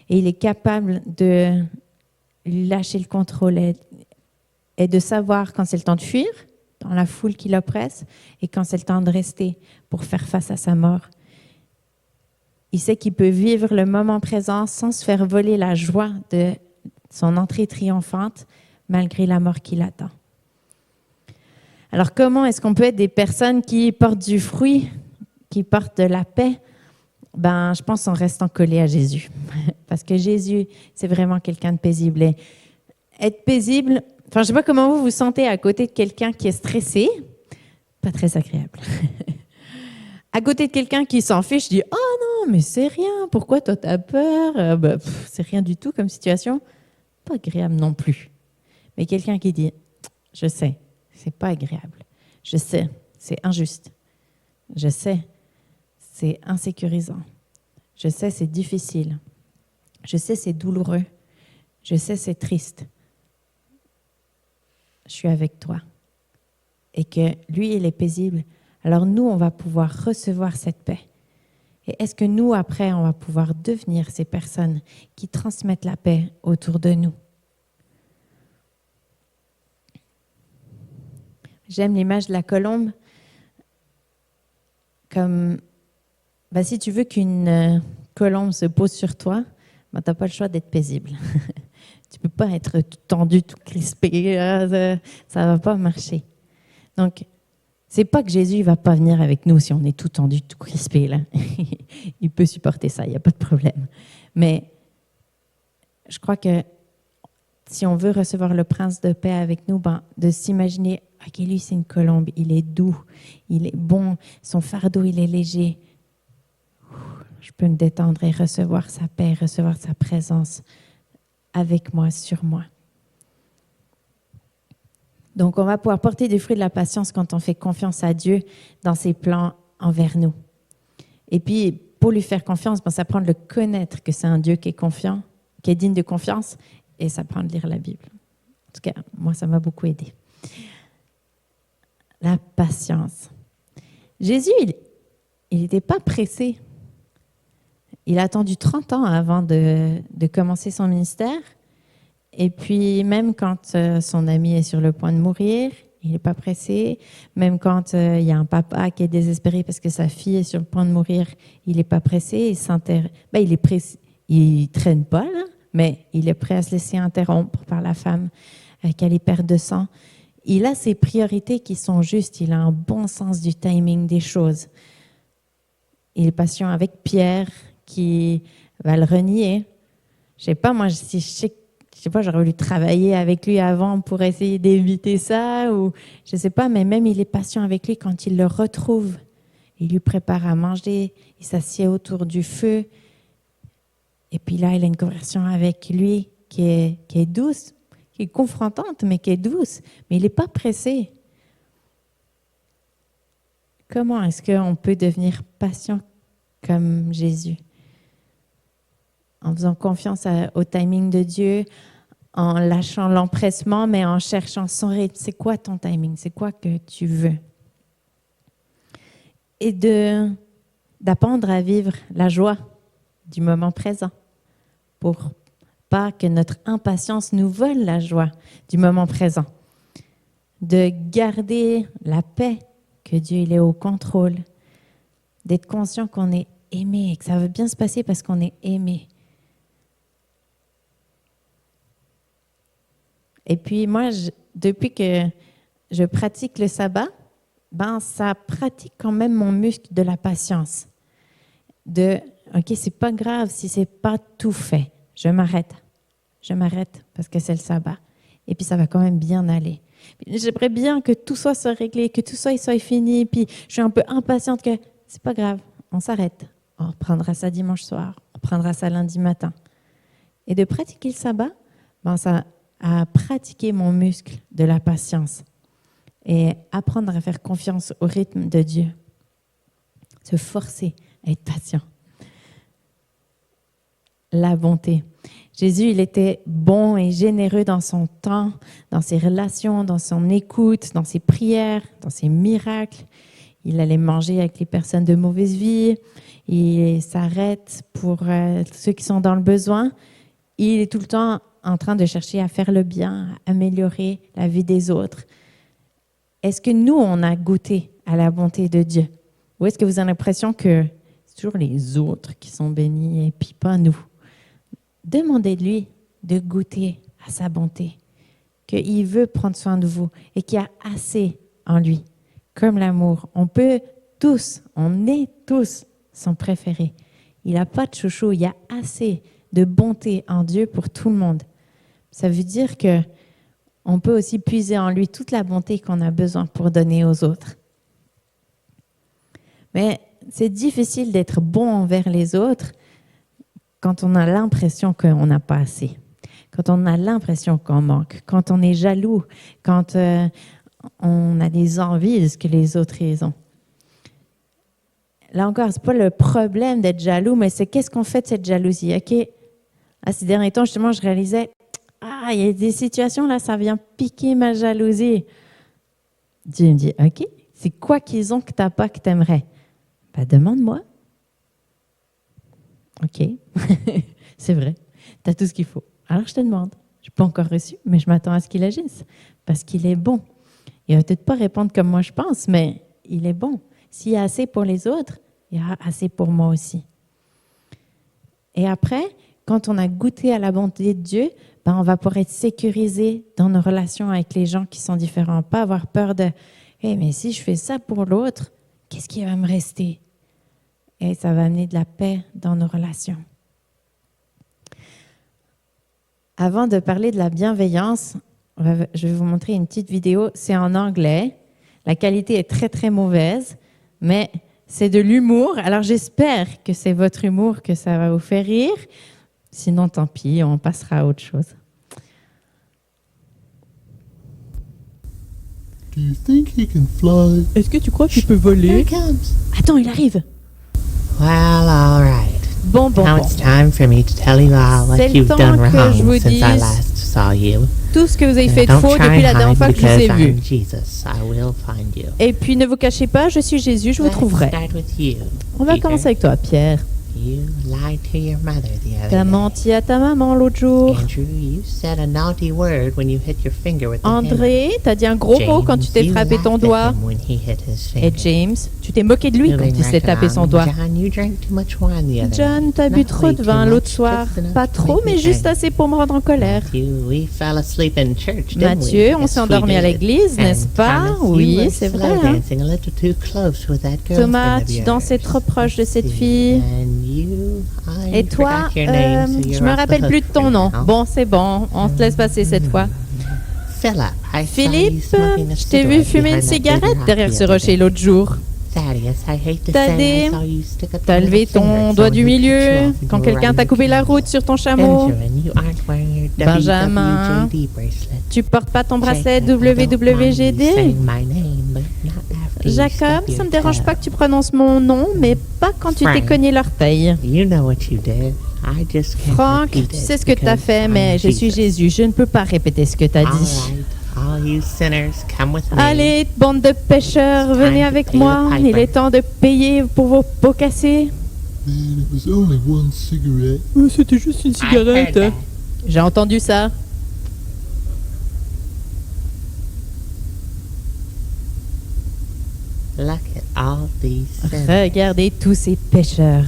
et il est capable de lâcher le contrôle et de savoir quand c'est le temps de fuir dans la foule qui l'oppresse et quand c'est le temps de rester pour faire face à sa mort. Il sait qu'il peut vivre le moment présent sans se faire voler la joie de son entrée triomphante malgré la mort qui l'attend. Alors, comment est-ce qu'on peut être des personnes qui portent du fruit, qui portent de la paix? Je pense en restant collé à Jésus. Parce que Jésus, c'est vraiment quelqu'un de paisible. Et être paisible, je ne sais pas comment vous vous sentez à côté de quelqu'un qui est stressé, pas très agréable. À côté de quelqu'un qui s'en fiche, je dis « Oh non, mais c'est rien, pourquoi toi t'as peur ?» C'est rien du tout comme situation. Pas agréable non plus. Mais quelqu'un qui dit « Je sais, c'est pas agréable. Je sais, c'est injuste. Je sais, c'est insécurisant. Je sais, c'est difficile. Je sais, c'est douloureux. Je sais, c'est triste. Je suis avec toi. » Et que lui, il est paisible. Alors nous, on va pouvoir recevoir cette paix. Et est-ce que nous, après, on va pouvoir devenir ces personnes qui transmettent la paix autour de nous? J'aime l'image de la colombe. Comme, si tu veux qu'une colombe se pose sur toi, tu n'as pas le choix d'être paisible. Tu ne peux pas être tout tendu, tout crispé. Ça ne va pas marcher. Donc, c'est pas que Jésus ne va pas venir avec nous si on est tout tendu, tout crispé. Là. Il peut supporter ça, il n'y a pas de problème. Mais je crois que si on veut recevoir le prince de paix avec nous, de s'imaginer, ok, lui c'est une colombe, il est doux, il est bon, son fardeau il est léger. Je peux me détendre et recevoir sa paix, recevoir sa présence avec moi, sur moi. Donc, on va pouvoir porter des fruits de la patience quand on fait confiance à Dieu dans ses plans envers nous. Et puis, pour lui faire confiance, ça prend de le connaître que c'est un Dieu qui est confiant, qui est digne de confiance, et ça prend de lire la Bible. En tout cas, moi, ça m'a beaucoup aidé. La patience. Jésus, il n'était pas pressé. Il a attendu 30 ans avant de commencer son ministère. Et puis, même quand son ami est sur le point de mourir, il n'est pas pressé. Même quand il y a un papa qui est désespéré parce que sa fille est sur le point de mourir, il n'est pas pressé. Il est pressé. Il ne traîne pas, là, mais il est prêt à se laisser interrompre par la femme qui a les pertes de sang. Il a ses priorités qui sont justes. Il a un bon sens du timing des choses. Il est patient avec Pierre qui va le renier. Je sais pas, moi, si je sais pas, j'aurais voulu travailler avec lui avant pour essayer d'éviter ça, ou je sais pas, mais même il est patient avec lui quand il le retrouve. Il lui prépare à manger, il s'assied autour du feu, et puis là, il a une conversation avec lui qui est douce, qui est confrontante, mais qui est douce, mais il n'est pas pressé. Comment est-ce qu'on peut devenir patient comme Jésus? En faisant confiance au timing de Dieu, en lâchant l'empressement, mais en cherchant son rythme. C'est quoi ton timing? C'est quoi que tu veux? Et d'apprendre à vivre la joie du moment présent pour pas que notre impatience nous vole la joie du moment présent. De garder la paix, que Dieu il est au contrôle, d'être conscient qu'on est aimé et que ça va bien se passer parce qu'on est aimé. Et puis moi, depuis que je pratique le sabbat, ça pratique quand même mon muscle de la patience. OK, c'est pas grave si c'est pas tout fait. Je m'arrête parce que c'est le sabbat. Et puis ça va quand même bien aller. J'aimerais bien que tout soit réglé, que tout soit fini. Puis je suis un peu impatiente que c'est pas grave, on s'arrête. On reprendra ça dimanche soir, on reprendra ça lundi matin. Et de pratiquer le sabbat, ça a pratiqué mon muscle de la patience et apprendre à faire confiance au rythme de Dieu. Se forcer à être patient. La bonté. Jésus, il était bon et généreux dans son temps, dans ses relations, dans son écoute, dans ses prières, dans ses miracles. Il allait manger avec les personnes de mauvaise vie. Il s'arrête pour ceux qui sont dans le besoin. Il est tout le temps en train de chercher à faire le bien, à améliorer la vie des autres. Est-ce que nous, on a goûté à la bonté de Dieu? Ou est-ce que vous avez l'impression que c'est toujours les autres qui sont bénis et puis pas nous? Demandez-lui de goûter à sa bonté, qu'il veut prendre soin de vous et qu'il y a assez en lui. Comme l'amour, on est tous son préféré. Il n'a pas de chouchou, il y a assez de bonté en Dieu pour tout le monde. Ça veut dire qu'on peut aussi puiser en lui toute la bonté qu'on a besoin pour donner aux autres. Mais c'est difficile d'être bon envers les autres quand on a l'impression qu'on n'a pas assez, quand on a l'impression qu'on manque, quand on est jaloux, quand on a des envies de ce que les autres ils ont. Là encore, ce n'est pas le problème d'être jaloux, mais c'est qu'est-ce qu'on fait de cette jalousie. OK? Ces derniers temps, justement, je réalisais, il y a des situations là, ça vient piquer ma jalousie. Dieu me dit, OK, c'est quoi qu'ils ont que tu n'as pas, que tu aimerais? Demande-moi. OK, c'est vrai, tu as tout ce qu'il faut. Alors je te demande. Je n'ai pas encore reçu, mais je m'attends à ce qu'il agisse parce qu'il est bon. Il ne va peut-être pas répondre comme moi je pense, mais il est bon. S'il y a assez pour les autres, il y aura assez pour moi aussi. Et après, quand on a goûté à la bonté de Dieu, on va pouvoir être sécurisé dans nos relations avec les gens qui sont différents. Pas avoir peur de « mais si je fais ça pour l'autre, qu'est-ce qui va me rester ?» Et ça va amener de la paix dans nos relations. Avant de parler de la bienveillance, je vais vous montrer une petite vidéo. C'est en anglais. La qualité est très, très mauvaise, mais c'est de l'humour. Alors, j'espère que c'est votre humour, que ça va vous faire rire. Sinon, tant pis, on passera à autre chose. Do you think he can fly? Est-ce que tu crois qu'il peut voler? Attends, il arrive. Well, all right. Bon. Now it's time for me to tell you all what C'est le you've temps done que wrong je vous since I dise last saw you. tout ce que vous avez And fait de don't faux try depuis la and dernière hide fois que je vous ai because vu. I'm Jesus. I will find you. Et puis, ne vous cachez pas, je suis Jésus, je vous Let's trouverai. start with you, On va Peter. commencer avec toi, Pierre. You lied to your mother the other T'as day. menti à ta maman l'autre jour. Andrew, you said a naughty word when you hit your finger with the hammer. André, t'as dit un gros mot quand tu t'es you frappé ton laughed at doigt. him when he hit his Et finger. James, tu t'es moqué de lui quand Moving il s'est right tapé son along, doigt. John, you drank too much wine the other John, night. t'as bu Not trop way de too vin much, l'autre soir. just enough Pas to trop, make me mais juste angry. assez pour me rendre en colère. Matthew, we fell asleep in church, didn't we? Mathieu, on Yes, s'est we endormi à did. l'église, n'est-ce And pas? Thomas, you Oui, were c'est slow vrai. Hein? dancing a little too close with that girlfriend Thomas, of tu yours. dansais trop proche de cette Let's see. fille. And you, I Et toi, forgot your name, so je you're me off the rappelle hook plus de ton for nom. now. Bon, c'est bon, on se laisse passer cette fois. Philip, I saw you Philippe, smoking a je t'ai vu cigarette fumer une behind that big cigarette rock derrière the ce other rocher day. l'autre jour. Thaddeus, I hate to Thaddeus, say I saw you stick up T'as your levé little finger ton at doigt du someone who cut you milieu off when quand you were quelqu'un riding t'a the coupé la camel. route sur ton chameau. Benjamin, you aren't wearing your Benjamin, WWJD bracelet. Tu portes pas ton bracelet Jacob, I don't mind you WWJD? saying my name, but not after you Jacob, stubbed ça me your dérange toe. pas que tu prononces mon nom, mais pas quand tu t'es Frank. cogné l'orteil. You know what you did. I just can't Franck, repeat tu it sais ce que tu as because fait, mais I'm je suis Jesus. Jésus. Je ne peux pas répéter ce que tu as All dit. right, all you sinners, come with me. Allez, bande de pêcheurs, It's venez time to avec pay the moi. piper. Il est temps de payer pour vos pots cassés. Man, it was only one cigarette. C'était juste une I heard that. J'ai entendu ça. Look at all these sinners. Regardez tous ces pécheurs.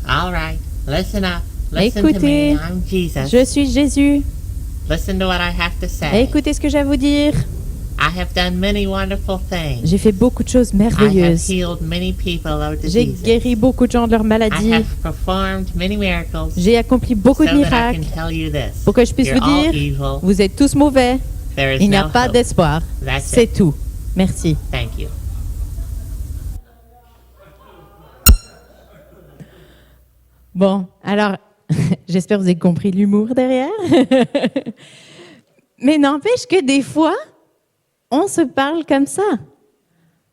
All right, listen up. Listen to Écoutez, me. I'm Jesus. je suis Jésus. Listen to what I have to say. Écoutez ce que j'ai à vous dire. I have done many wonderful things. J'ai fait beaucoup de choses I have merveilleuses. healed many people of J'ai diseases. guéri beaucoup de gens de leurs I maladies. have performed many miracles J'ai accompli beaucoup de so that I miracles can tell you this. pour que je puisse You're vous all dire, evil. vous êtes tous mauvais. There is Il n'y a no pas hope. d'espoir. That's C'est it. tout. Merci. Thank you. Bon, alors, j'espère que vous avez compris l'humour derrière. Mais n'empêche que des fois, on se parle comme ça.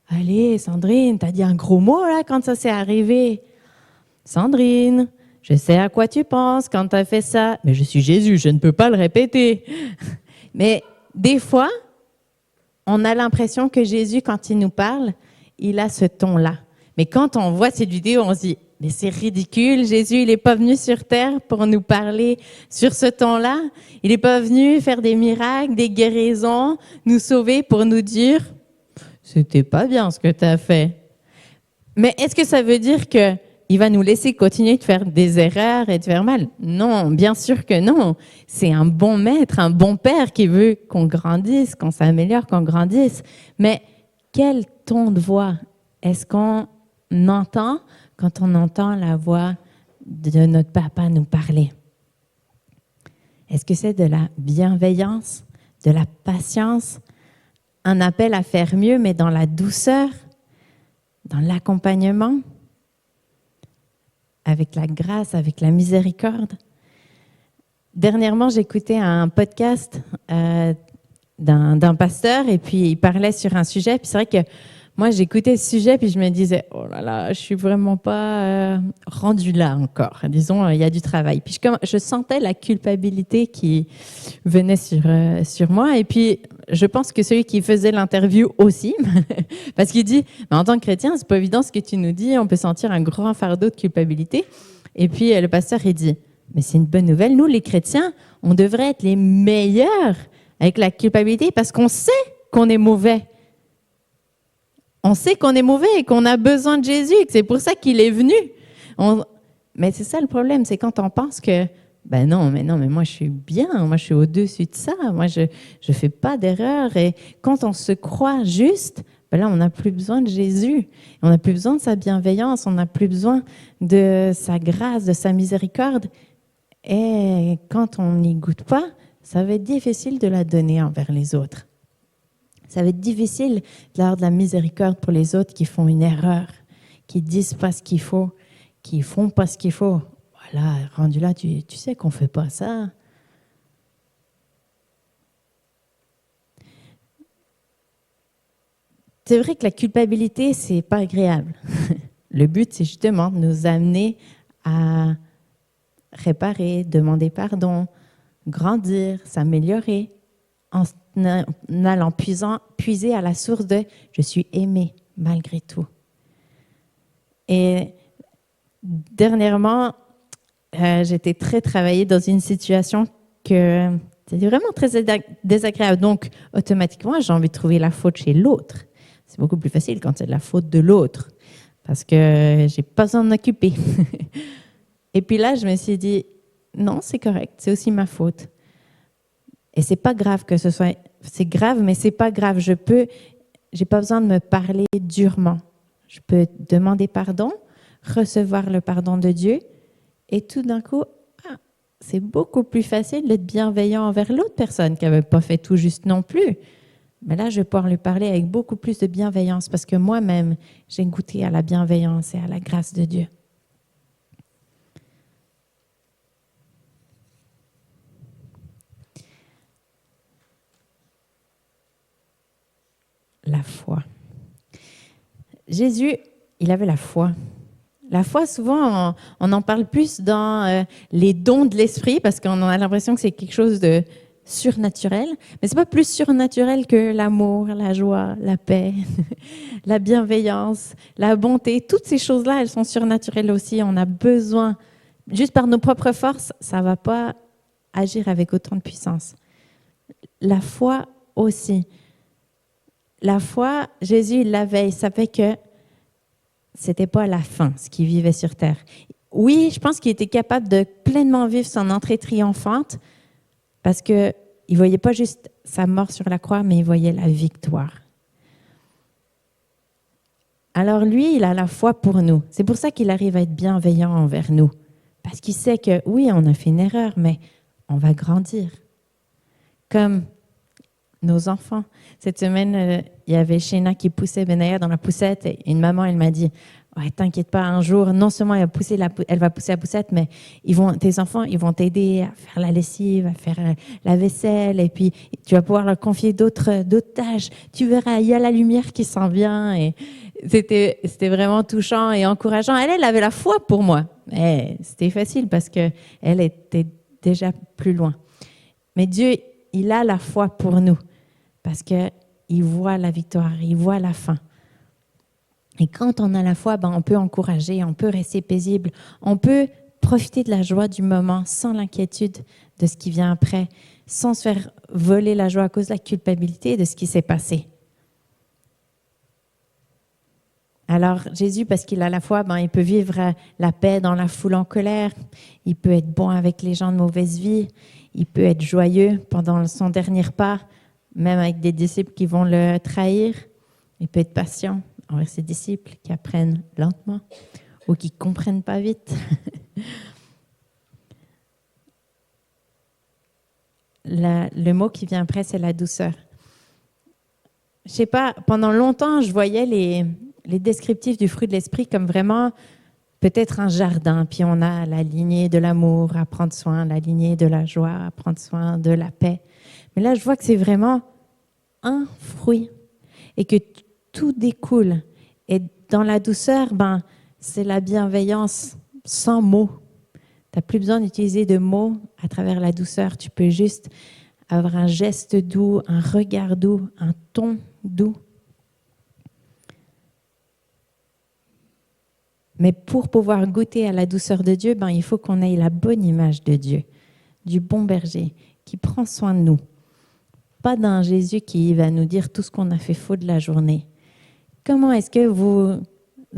Allez, Sandrine, t'as dit un gros mot là quand ça s'est arrivé. Sandrine, je sais à quoi tu penses quand t'as fait ça. Mais je suis Jésus, je ne peux pas le répéter. Mais des fois, on a l'impression que Jésus, quand il nous parle, il a ce ton-là. Mais quand on voit cette vidéo, on se dit, mais c'est ridicule, Jésus, il n'est pas venu sur terre pour nous parler sur ce ton-là. Il n'est pas venu faire des miracles, des guérisons, nous sauver pour nous dire, c'était pas bien ce que tu as fait. Mais est-ce que ça veut dire qu'il va nous laisser continuer de faire des erreurs et de faire mal? Non, bien sûr que non. C'est un bon maître, un bon père qui veut qu'on grandisse, qu'on s'améliore, qu'on grandisse. Mais quel ton de voix est-ce qu'on entend quand on entend la voix de notre papa nous parler? Est-ce que c'est de la bienveillance, de la patience, un appel à faire mieux, mais dans la douceur, dans l'accompagnement, avec la grâce, avec la miséricorde? Dernièrement, j'écoutais un podcast d'un pasteur et puis il parlait sur un sujet. Puis c'est vrai que moi, j'écoutais ce sujet puis je me disais, oh là là, je suis vraiment pas rendue là encore. Disons, il y a du travail. Puis je sentais la culpabilité qui venait sur moi. Et puis, je pense que celui qui faisait l'interview aussi, parce qu'il dit, mais en tant que chrétien, c'est pas évident ce que tu nous dis. On peut sentir un grand fardeau de culpabilité. Et puis, le pasteur, il dit, mais c'est une bonne nouvelle. Nous, les chrétiens, on devrait être les meilleurs avec la culpabilité parce qu'on sait qu'on est mauvais. On sait qu'on est mauvais et qu'on a besoin de Jésus, et que c'est pour ça qu'il est venu. Mais c'est ça le problème, c'est quand on pense que, ben non, mais moi je suis bien, moi je suis au-dessus de ça, moi je fais pas d'erreur. Et quand on se croit juste, ben là on n'a plus besoin de Jésus, on n'a plus besoin de sa bienveillance, on n'a plus besoin de sa grâce, de sa miséricorde. Et quand on n'y goûte pas, ça va être difficile de la donner envers les autres. Ça va être difficile d'avoir de la miséricorde pour les autres qui font une erreur, qui disent pas ce qu'il faut, qui font pas ce qu'il faut. Voilà, rendu là, tu sais qu'on fait pas ça. C'est vrai que la culpabilité, c'est pas agréable. Le but, c'est justement de nous amener à réparer, demander pardon, grandir, s'améliorer, en allant puiser à la source de « je suis aimé malgré tout ». Et dernièrement, j'étais très travaillée dans une situation que c'était vraiment très désagréable. Donc, automatiquement, j'ai envie de trouver la faute chez l'autre. C'est beaucoup plus facile quand c'est de la faute de l'autre parce que j'ai pas besoin de m'occuper. Et puis là, je me suis dit « non, c'est correct, c'est aussi ma faute ». Et c'est pas grave que ce soit, c'est grave, mais c'est pas grave. J'ai pas besoin de me parler durement. Je peux demander pardon, recevoir le pardon de Dieu, et tout d'un coup, c'est beaucoup plus facile d'être bienveillant envers l'autre personne qui n'avait pas fait tout juste non plus. Mais là, je vais pouvoir lui parler avec beaucoup plus de bienveillance parce que moi-même, j'ai goûté à la bienveillance et à la grâce de Dieu. La foi. Jésus, il avait la foi. La foi, souvent, on en parle plus dans les dons de l'esprit parce qu'on a l'impression que c'est quelque chose de surnaturel. Mais ce n'est pas plus surnaturel que l'amour, la joie, la paix, la bienveillance, la bonté. Toutes ces choses-là, elles sont surnaturelles aussi. On a besoin, juste par nos propres forces, ça ne va pas agir avec autant de puissance. La foi aussi. la foi, Jésus il l'avait, il savait que c'était pas la fin, ce qu'il vivait sur terre. Oui, je pense qu'il était capable de pleinement vivre son entrée triomphante parce qu'il ne voyait pas juste sa mort sur la croix, mais il voyait la victoire. Alors lui, il a la foi pour nous. C'est pour ça qu'il arrive à être bienveillant envers nous. Parce qu'il sait que oui, on a fait une erreur, mais on va grandir. Comme nos enfants. Cette semaine, il y avait Shayna qui poussait Benaya dans la poussette et une maman, elle m'a dit ouais, t'inquiète pas, un jour, non seulement elle va pousser la poussette, mais tes enfants, ils vont t'aider à faire la lessive, à faire la vaisselle, et puis tu vas pouvoir leur confier d'autres tâches. Tu verras, il y a la lumière qui s'en vient. Et c'était vraiment touchant et encourageant. Elle avait la foi pour moi. Et c'était facile parce qu'elle était déjà plus loin. Mais Dieu, il a la foi pour nous parce qu'il voit la victoire, il voit la fin. Et quand on a la foi, on peut encourager, on peut rester paisible, on peut profiter de la joie du moment sans l'inquiétude de ce qui vient après, sans se faire voler la joie à cause de la culpabilité de ce qui s'est passé. Alors Jésus, parce qu'il a la foi, il peut vivre la paix dans la foule en colère, il peut être bon avec les gens de mauvaise vie, il peut être joyeux pendant son dernier repas, même avec des disciples qui vont le trahir, il peut être patient envers ses disciples qui apprennent lentement ou qui ne comprennent pas vite. Le mot qui vient après, c'est la douceur. Je ne sais pas, pendant longtemps, je voyais les descriptifs du fruit de l'esprit comme vraiment peut-être un jardin, puis on a la lignée de l'amour à prendre soin, la lignée de la joie à prendre soin, de la paix. Mais là, je vois que c'est vraiment un fruit et que tout découle. Et dans la douceur, c'est la bienveillance sans mots. Tu n'as plus besoin d'utiliser de mots à travers la douceur. Tu peux juste avoir un geste doux, un regard doux, un ton doux. Mais pour pouvoir goûter à la douceur de Dieu, il faut qu'on ait la bonne image de Dieu, du bon berger qui prend soin de nous. Pas d'un Jésus qui va nous dire tout ce qu'on a fait faux de la journée. Comment est-ce que vous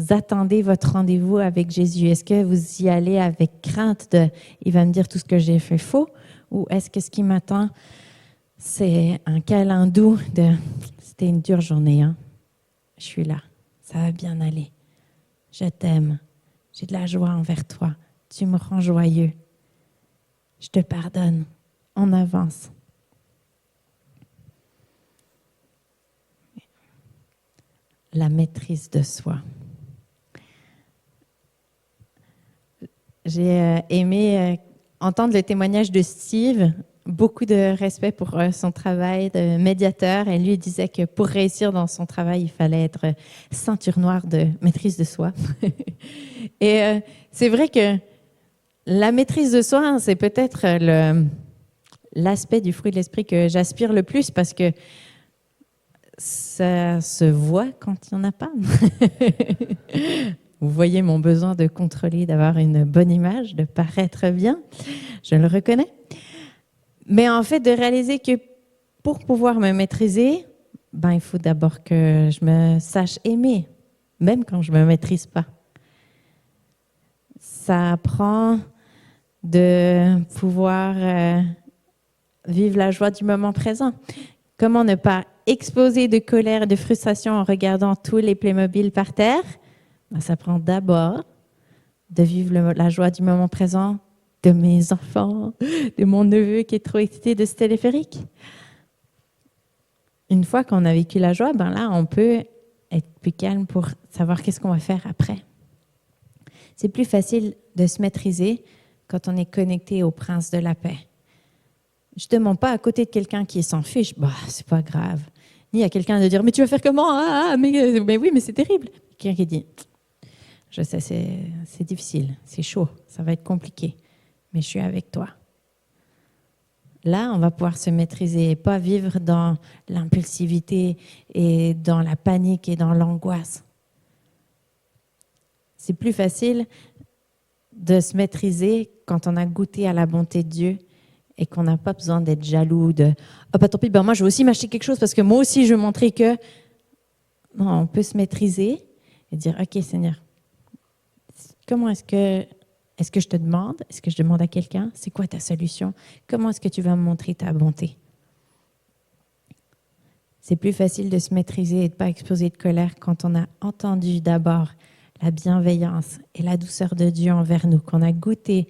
attendez votre rendez-vous avec Jésus? Est-ce que vous y allez avec crainte de « il va me dire tout ce que j'ai fait faux » ou est-ce que ce qui m'attend, c'est un câlin doux de « c'était une dure journée, hein? Je suis là, ça va bien aller. Je t'aime, j'ai de la joie envers toi, tu me rends joyeux, je te pardonne, on avance. » La maîtrise de soi. J'ai aimé entendre le témoignage de Steve, beaucoup de respect pour son travail de médiateur. Et lui disait que pour réussir dans son travail, il fallait être ceinture noire de maîtrise de soi. Et c'est vrai que la maîtrise de soi, c'est peut-être l'aspect du fruit de l'esprit que j'aspire le plus parce que ça se voit quand il n'y en a pas. Vous voyez mon besoin de contrôler, d'avoir une bonne image, de paraître bien. Je le reconnais. Mais en fait, de réaliser que pour pouvoir me maîtriser, il faut d'abord que je me sache aimer, même quand je ne me maîtrise pas. Ça apprend de pouvoir vivre la joie du moment présent. Comment ne pas exploser de colère et de frustration en regardant tous les Playmobil par terre? Ça prend d'abord de vivre la joie du moment présent, de mes enfants, de mon neveu qui est trop excité de ce téléphérique. Une fois qu'on a vécu la joie, là, on peut être plus calme pour savoir qu'est-ce qu'on va faire après. C'est plus facile de se maîtriser quand on est connecté au prince de la paix. Je ne demande pas à côté de quelqu'un qui s'en fiche, c'est pas grave. Ni à quelqu'un de dire, mais tu vas faire comment? Mais oui, mais c'est terrible. Quelqu'un qui dit, je sais, c'est difficile, c'est chaud, ça va être compliqué, mais je suis avec toi. Là, on va pouvoir se maîtriser et pas vivre dans l'impulsivité et dans la panique et dans l'angoisse. C'est plus facile de se maîtriser quand on a goûté à la bonté de Dieu et qu'on n'a pas besoin d'être jaloux de « Ah tant pis, moi je veux aussi m'acheter quelque chose parce que moi aussi je veux montrer que… » Non, on peut se maîtriser et dire, OK Seigneur, comment est-ce que je te demande? Est-ce que je demande à quelqu'un? C'est quoi ta solution? Comment est-ce que tu vas me montrer ta bonté? C'est plus facile de se maîtriser et de ne pas exploser de colère quand on a entendu d'abord la bienveillance et la douceur de Dieu envers nous, qu'on a goûté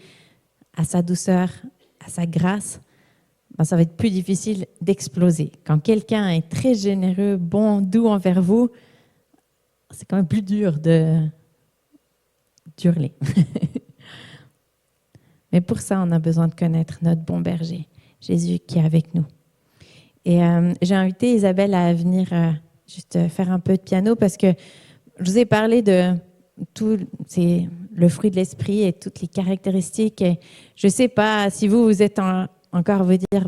à sa douceur, à sa grâce. Ben, ça va être plus difficile d'exploser. Quand quelqu'un est très généreux, bon, doux envers vous, c'est quand même plus dur d'hurler. Mais pour ça, on a besoin de connaître notre bon berger, Jésus qui est avec nous. Et j'ai invité Isabelle à venir juste faire un peu de piano parce que je vous ai parlé de tout le fruit de l'esprit et toutes les caractéristiques. Et je ne sais pas si vous êtes encore vous dire,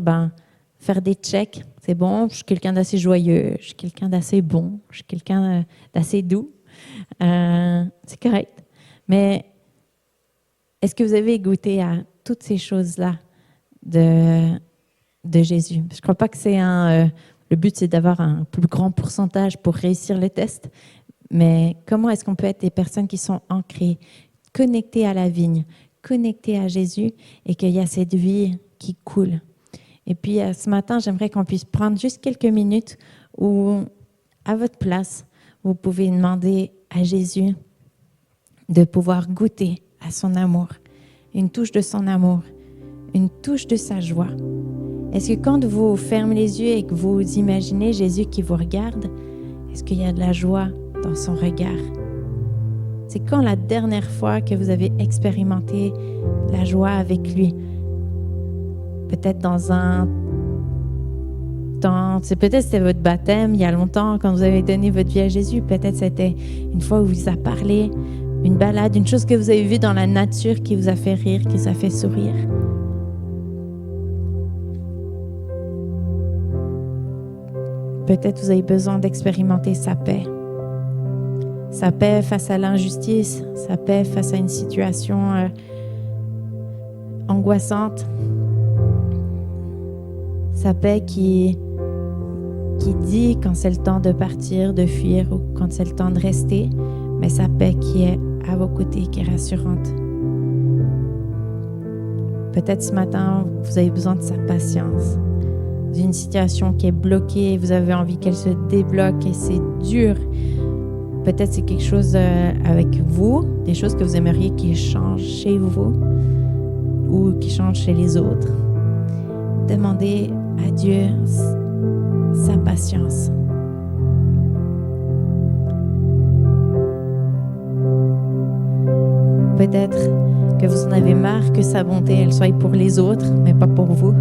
faire des checks, c'est bon, je suis quelqu'un d'assez joyeux, je suis quelqu'un d'assez bon, je suis quelqu'un d'assez doux. C'est correct. Mais est-ce que vous avez goûté à toutes ces choses-là de Jésus? Je ne crois pas que c'est le but, c'est d'avoir un plus grand pourcentage pour réussir le test. Mais comment est-ce qu'on peut être des personnes qui sont ancrées, connectées à la vigne, connectées à Jésus et qu'il y a cette vie qui coule? Et puis ce matin, j'aimerais qu'on puisse prendre juste quelques minutes où, à votre place, vous pouvez demander à Jésus de pouvoir goûter à son amour, une touche de son amour, une touche de sa joie. Est-ce que quand vous fermez les yeux et que vous imaginez Jésus qui vous regarde, est-ce qu'il y a de la joie dans son regard? C'est quand la dernière fois que vous avez expérimenté la joie avec lui? Peut-être dans un temps, peut-être c'était votre baptême il y a longtemps quand vous avez donné votre vie à Jésus. Peut-être c'était une fois où il vous a parlé, une balade, une chose que vous avez vue dans la nature qui vous a fait rire, qui vous a fait sourire. Peut-être vous avez besoin d'expérimenter sa paix. Sa paix face à l'injustice, sa paix face à une situation angoissante. Sa paix qui dit quand c'est le temps de partir, de fuir ou quand c'est le temps de rester, mais sa paix qui est à vos côtés, qui est rassurante. Peut-être ce matin, vous avez besoin de sa patience. D'une situation qui est bloquée, vous avez envie qu'elle se débloque et c'est dur. Peut-être c'est quelque chose avec vous, des choses que vous aimeriez qui changent chez vous ou qui changent chez les autres. Demandez à Dieu sa patience. Peut-être que vous en avez marre que sa bonté, elle soit pour les autres, mais pas pour vous,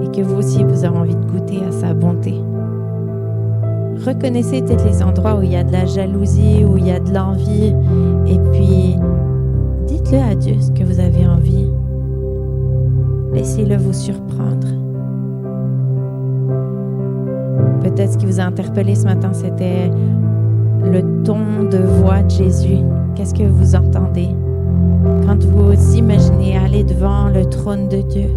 et que vous aussi, vous avez envie de goûter à sa bonté. Reconnaissez peut-être les endroits où il y a de la jalousie, où il y a de l'envie, et puis dites-le à Dieu ce que vous avez envie. Laissez-le vous surprendre. Peut-être ce qui vous a interpellé ce matin, c'était le ton de voix de Jésus. Qu'est-ce que vous entendez? Quand vous imaginez aller devant le trône de Dieu,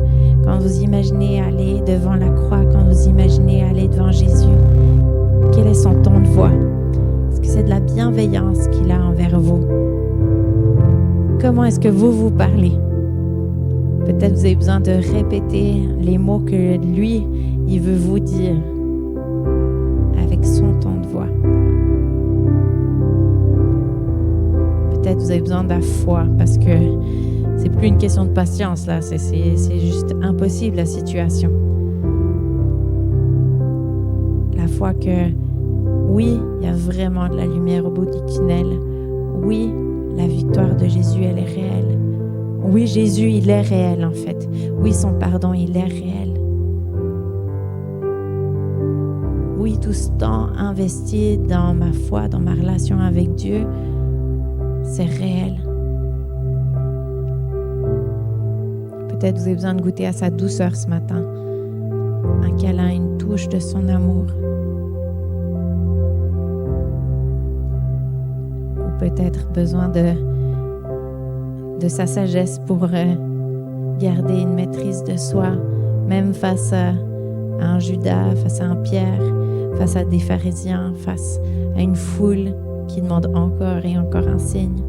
quand vous imaginez aller devant la croix, quand vous imaginez aller devant Jésus, quel est son ton de voix? Est-ce que c'est de la bienveillance qu'il a envers vous? Comment est-ce que vous parlez? Peut-être vous avez besoin de répéter les mots que lui, il veut vous dire avec son ton de voix. Peut-être vous avez besoin de la foi parce que c'est plus une question de patience là, c'est juste impossible la situation. La foi que oui, il y a vraiment de la lumière au bout du tunnel. Oui, la victoire de Jésus, elle est réelle. Oui, Jésus, il est réel en fait. Oui, son pardon, il est réel. Oui, tout ce temps investi dans ma foi, dans ma relation avec Dieu, c'est réel. Peut-être vous avez besoin de goûter à sa douceur ce matin. Un câlin, une touche de son amour. Ou peut-être besoin de sa sagesse pour garder une maîtrise de soi, même face à un Judas, face à un Pierre, face à des pharisiens, face à une foule qui demande encore et encore un signe.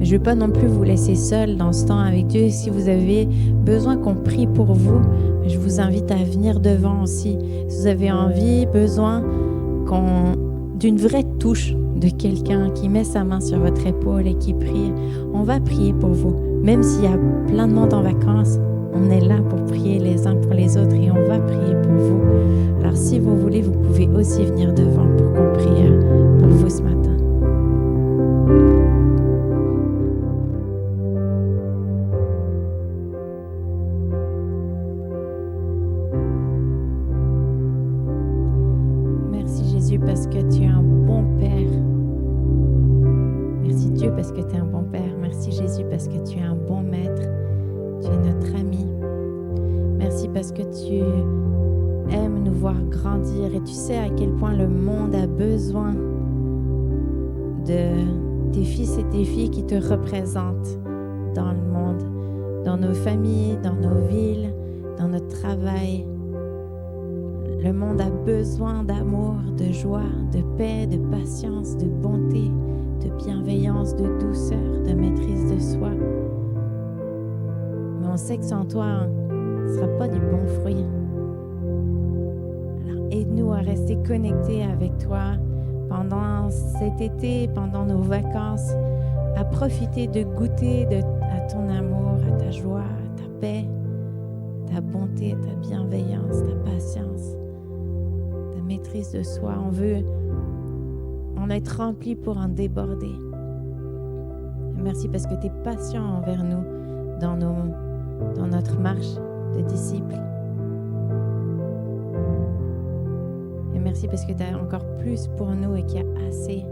Je ne veux pas non plus vous laisser seul dans ce temps avec Dieu. Si vous avez besoin qu'on prie pour vous, je vous invite à venir devant aussi. Si vous avez envie, besoin d'une vraie touche de quelqu'un qui met sa main sur votre épaule et qui prie, on va prier pour vous. Même s'il y a plein de monde en vacances, on est là pour prier les uns pour les autres et on va prier pour vous. Alors si vous voulez, vous pouvez aussi venir devant pour qu'on prie pour vous ce matin. Parce que tu es un bon Père. Merci Dieu parce que tu es un bon Père. Merci Jésus parce que tu es un bon Maître. Tu es notre ami. Merci parce que tu aimes nous voir grandir et tu sais à quel point le monde a besoin de tes fils et tes filles qui te représentent dans le monde, dans nos familles, dans nos villes, dans notre travail. Le monde a besoin d'amour, de joie, de paix, de patience, de bonté, de bienveillance, de douceur, de maîtrise de soi. Mais on sait que sans toi, ce ne sera pas du bon fruit. Alors aide-nous à rester connectés avec toi pendant cet été, pendant nos vacances, à profiter de goûter à ton amour, à ta joie, à ta paix, ta bonté, ta bienveillance, ta patience. Maîtrise de soi, on veut en être rempli pour en déborder. Merci parce que tu es patient envers nous dans notre marche de disciples. Et merci parce que tu as encore plus pour nous et qu'il y a assez,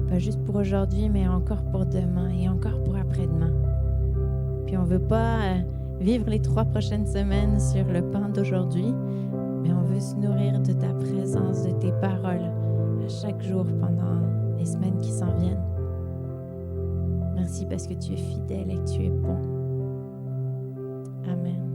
pas juste pour aujourd'hui, mais encore pour demain et encore pour après-demain. Puis on ne veut pas vivre les 3 prochaines semaines sur le pain d'aujourd'hui, mais on veut se nourrir de ta présence, de tes paroles à chaque jour pendant les semaines qui s'en viennent. Merci parce que tu es fidèle et que tu es bon. Amen.